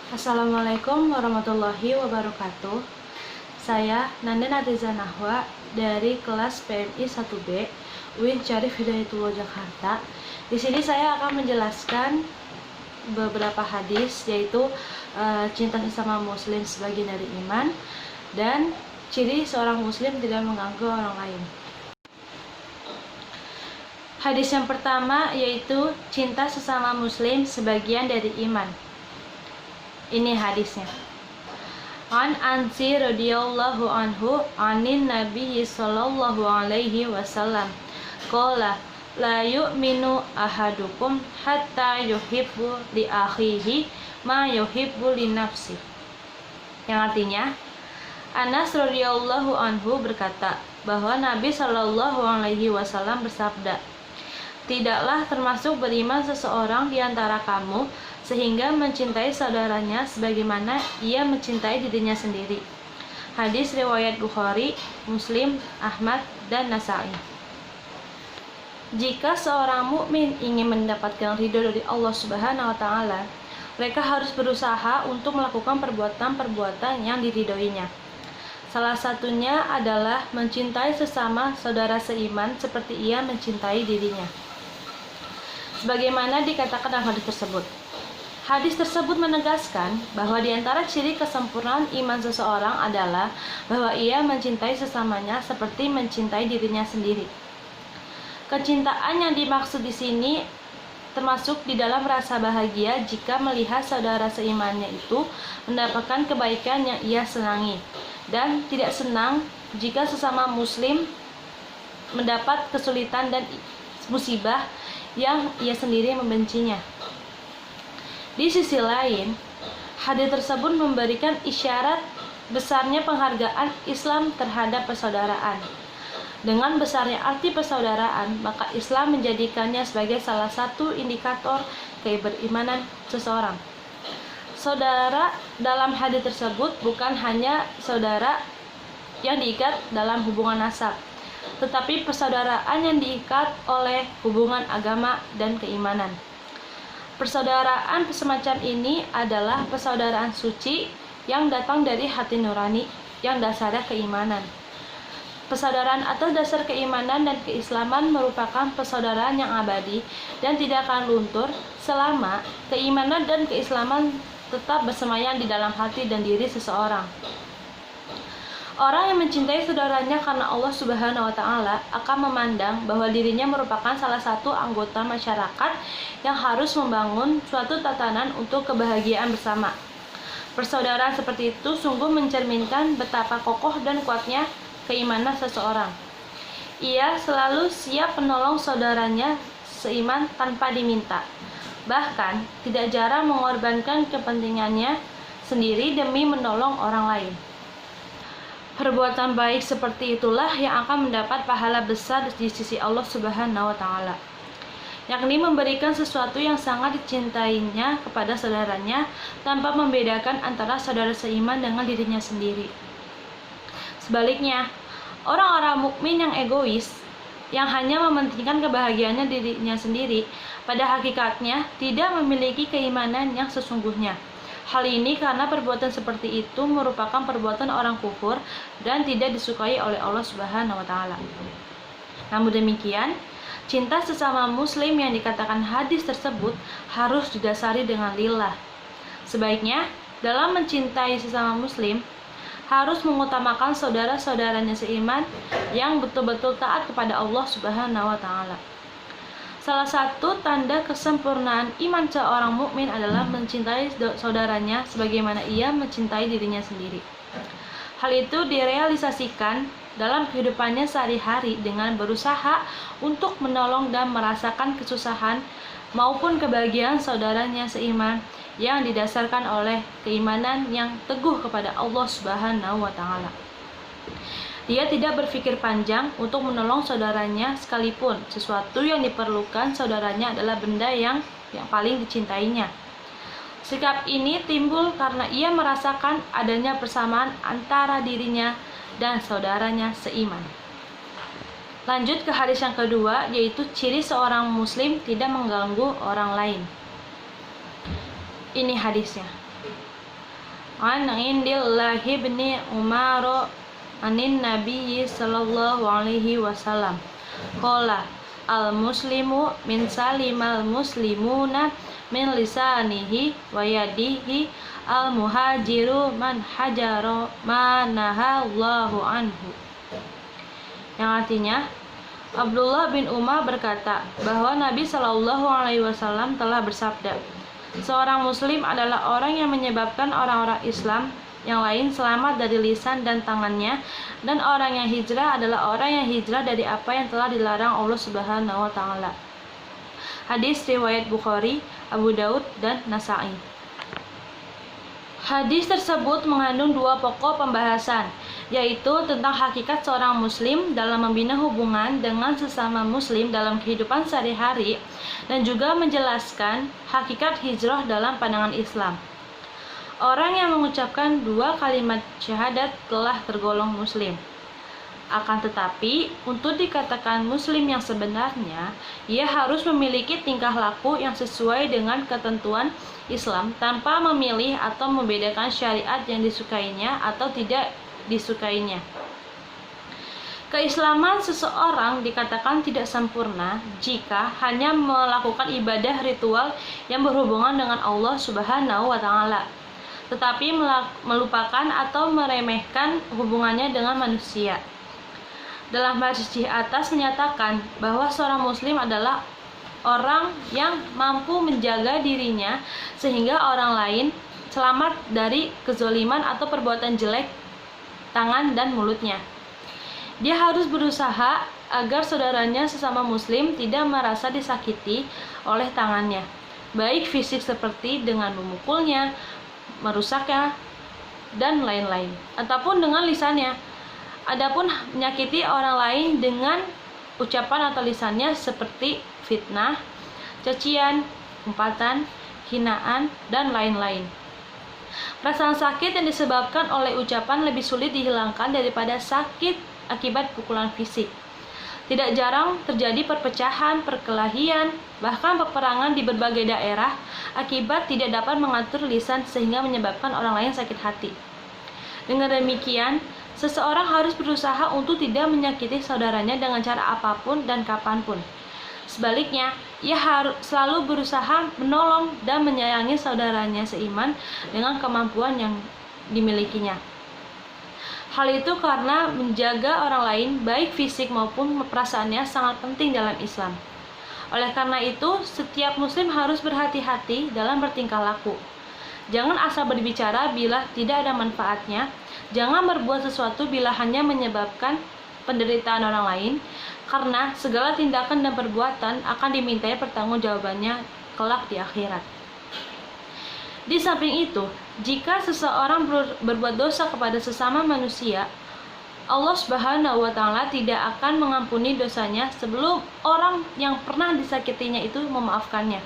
Assalamualaikum warahmatullahi wabarakatuh. Saya Nanda Natiza Nahwa dari kelas PMI 1B UIN Syarif Hidayatullah Jakarta. Di sini saya akan menjelaskan beberapa hadis, yaitu cinta sesama muslim sebagian dari iman dan ciri seorang muslim tidak mengganggu orang lain. Hadis yang pertama yaitu cinta sesama muslim sebagian dari iman. Ini hadisnya. An Ansi radhiyallahu anhu anin Nabi sallallahu alaihi wasallam qala la yu'minu ahadukum hatta yuhibbu li akhihi ma yuhibbu li nafsi. Yang artinya, Anas radhiyallahu anhu berkata bahwa Nabi sallallahu alaihi wasallam bersabda, tidaklah termasuk beriman seseorang di antara kamu sehingga mencintai saudaranya sebagaimana ia mencintai dirinya sendiri. Hadis riwayat Bukhari, Muslim, Ahmad, dan Nasai. Jika seorang mukmin ingin mendapatkan ridho dari Allah Subhanahu wa taala, mereka harus berusaha untuk melakukan perbuatan-perbuatan yang diridhoinya. Salah satunya adalah mencintai sesama saudara seiman seperti ia mencintai dirinya, sebagaimana dikatakan dalam hadis tersebut. Hadis tersebut menegaskan bahwa di antara ciri kesempurnaan iman seseorang adalah bahwa ia mencintai sesamanya seperti mencintai dirinya sendiri. Kecintaan yang dimaksud di sini termasuk di dalam rasa bahagia jika melihat saudara seimannya itu mendapatkan kebaikan yang ia senangi, dan tidak senang jika sesama muslim mendapat kesulitan dan musibah yang ia sendiri membencinya. Di sisi lain, hadis tersebut memberikan isyarat besarnya penghargaan Islam terhadap persaudaraan. Dengan besarnya arti persaudaraan, maka Islam menjadikannya sebagai salah satu indikator keimanan seseorang. Saudara dalam hadis tersebut bukan hanya saudara yang diikat dalam hubungan nasab, tetapi persaudaraan yang diikat oleh hubungan agama dan keimanan. Persaudaraan semacam ini adalah persaudaraan suci yang datang dari hati nurani yang dasarnya keimanan. Persaudaraan atas dasar keimanan dan keislaman merupakan persaudaraan yang abadi dan tidak akan luntur selama keimanan dan keislaman tetap bersemayam di dalam hati dan diri seseorang. Orang yang mencintai saudaranya karena Allah Subhanahu wa taala akan memandang bahwa dirinya merupakan salah satu anggota masyarakat yang harus membangun suatu tatanan untuk kebahagiaan bersama. Persaudaraan seperti itu sungguh mencerminkan betapa kokoh dan kuatnya keimanan seseorang. Ia selalu siap menolong saudaranya seiman tanpa diminta. Bahkan tidak jarang mengorbankan kepentingannya sendiri demi menolong orang lain. Perbuatan baik seperti itulah yang akan mendapat pahala besar di sisi Allah Subhanahu wa taala, yakni memberikan sesuatu yang sangat dicintainya kepada saudaranya tanpa membedakan antara saudara seiman dengan dirinya sendiri. Sebaliknya, orang-orang mukmin yang egois, yang hanya mementingkan kebahagiaannya dirinya sendiri, pada hakikatnya tidak memiliki keimanan yang sesungguhnya. Hal ini karena perbuatan seperti itu merupakan perbuatan orang kufur dan tidak disukai oleh Allah Subhanahu wa taala. Namun demikian, cinta sesama muslim yang dikatakan hadis tersebut harus didasari dengan lillah. Sebaiknya dalam mencintai sesama muslim harus mengutamakan saudara-saudaranya seiman yang betul-betul taat kepada Allah Subhanahu wa taala. Salah satu tanda kesempurnaan iman seorang mukmin adalah mencintai saudaranya sebagaimana ia mencintai dirinya sendiri. Hal itu direalisasikan dalam kehidupannya sehari-hari dengan berusaha untuk menolong dan merasakan kesusahan maupun kebahagiaan saudaranya seiman yang didasarkan oleh keimanan yang teguh kepada Allah Subhanahu wa taala. Dia tidak berpikir panjang untuk menolong saudaranya sekalipun sesuatu yang diperlukan saudaranya adalah benda yang paling dicintainya. Sikap ini timbul karena ia merasakan adanya persamaan antara dirinya dan saudaranya seiman. Lanjut ke hadis yang kedua, yaitu ciri seorang muslim tidak mengganggu orang lain. Ini hadisnya. an indillahi ibni Umar anin nabiyyi sallallahu alaihi wasallam qala al muslimu min salimal muslimuna min lisanihi wa yadihi al muhajiru man hajaro manahallahu anhu, yang artinya Abdullah bin Umar berkata bahwa Nabi Shallallahu Alaihi Wasallam telah bersabda, seorang muslim adalah orang yang menyebabkan orang-orang Islam yang lain selamat dari lisan dan tangannya, dan orang yang hijrah adalah orang yang hijrah dari apa yang telah dilarang Allah Subhanahu wa taala. Hadis riwayat Bukhari, Abu Daud, dan Nasa'i. Hadis tersebut mengandung dua pokok pembahasan, yaitu tentang hakikat seorang muslim dalam membina hubungan dengan sesama muslim dalam kehidupan sehari-hari, dan juga menjelaskan hakikat hijrah dalam pandangan Islam. Orang yang mengucapkan dua kalimat syahadat telah tergolong muslim. Akan tetapi, untuk dikatakan muslim yang sebenarnya, ia harus memiliki tingkah laku yang sesuai dengan ketentuan Islam tanpa memilih atau membedakan syariat yang disukainya atau tidak disukainya. Keislaman seseorang dikatakan tidak sempurna jika hanya melakukan ibadah ritual yang berhubungan dengan Allah Subhanahu wa taala, tetapi melupakan atau meremehkan hubungannya dengan manusia. Dalam hadis di atas menyatakan bahwa seorang muslim adalah orang yang mampu menjaga dirinya sehingga orang lain selamat dari kezoliman atau perbuatan jelek tangan dan mulutnya. Dia harus berusaha agar saudaranya sesama muslim tidak merasa disakiti oleh tangannya, baik fisik seperti dengan memukulnya, merusaknya, dan lain-lain, ataupun dengan lisannya. Adapun menyakiti orang lain dengan ucapan atau lisannya seperti fitnah, cacian, umpatan, hinaan, dan lain-lain. Perasaan sakit yang disebabkan oleh ucapan lebih sulit dihilangkan daripada sakit akibat pukulan fisik. Tidak jarang terjadi perpecahan, perkelahian, bahkan peperangan di berbagai daerah akibat tidak dapat mengatur lisan sehingga menyebabkan orang lain sakit hati. Dengan demikian, seseorang harus berusaha untuk tidak menyakiti saudaranya dengan cara apapun dan kapanpun. Sebaliknya, ia harus selalu berusaha menolong dan menyayangi saudaranya seiman dengan kemampuan yang dimilikinya. Hal itu karena menjaga orang lain, baik fisik maupun perasaannya, sangat penting dalam Islam. Oleh karena itu, setiap muslim harus berhati-hati dalam bertingkah laku. Jangan asal berbicara bila tidak ada manfaatnya. Jangan berbuat sesuatu bila hanya menyebabkan penderitaan orang lain, karena segala tindakan dan perbuatan akan dimintai pertanggungjawabannya kelak di akhirat. Di samping itu, jika seseorang berbuat dosa kepada sesama manusia, Allah Subhanahu wa taala tidak akan mengampuni dosanya sebelum orang yang pernah disakitinya itu memaafkannya.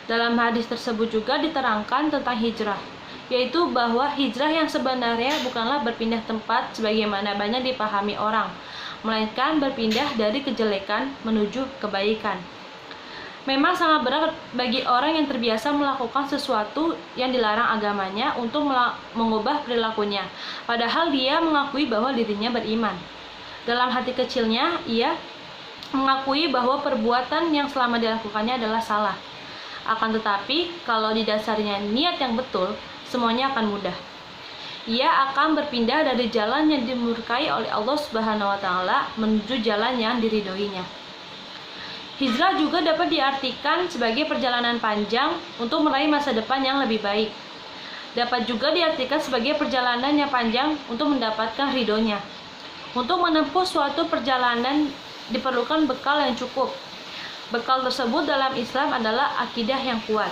Dalam hadis tersebut juga diterangkan tentang hijrah, yaitu bahwa hijrah yang sebenarnya bukanlah berpindah tempat sebagaimana banyak dipahami orang, melainkan berpindah dari kejelekan menuju kebaikan. Memang sangat berat bagi orang yang terbiasa melakukan sesuatu yang dilarang agamanya untuk mengubah perilakunya, padahal dia mengakui bahwa dirinya beriman. Dalam hati kecilnya, ia mengakui bahwa perbuatan yang selama dilakukannya adalah salah. Akan tetapi, kalau didasarinya niat yang betul, semuanya akan mudah. Ia akan berpindah dari jalan yang dimurkai oleh Allah Subhanahu wa taala menuju jalan yang diridhoinya. Hijrah juga dapat diartikan sebagai perjalanan panjang untuk meraih masa depan yang lebih baik. Dapat juga diartikan sebagai perjalanan yang panjang untuk mendapatkan ridhonya. Untuk menempuh suatu perjalanan diperlukan bekal yang cukup. Bekal tersebut dalam Islam adalah akidah yang kuat.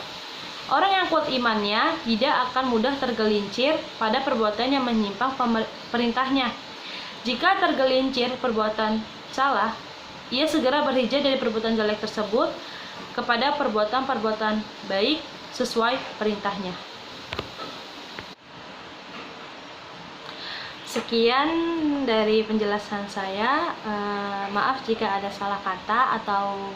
Orang yang kuat imannya tidak akan mudah tergelincir pada perbuatan yang menyimpang perintahnya. Jika tergelincir perbuatan salah, ia segera berhijrah dari perbuatan jelek tersebut kepada perbuatan-perbuatan baik sesuai perintahnya. Sekian dari penjelasan saya. Maaf jika ada salah kata atau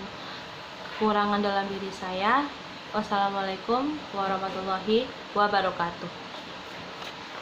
kekurangan dalam diri saya. Wassalamualaikum warahmatullahi wabarakatuh.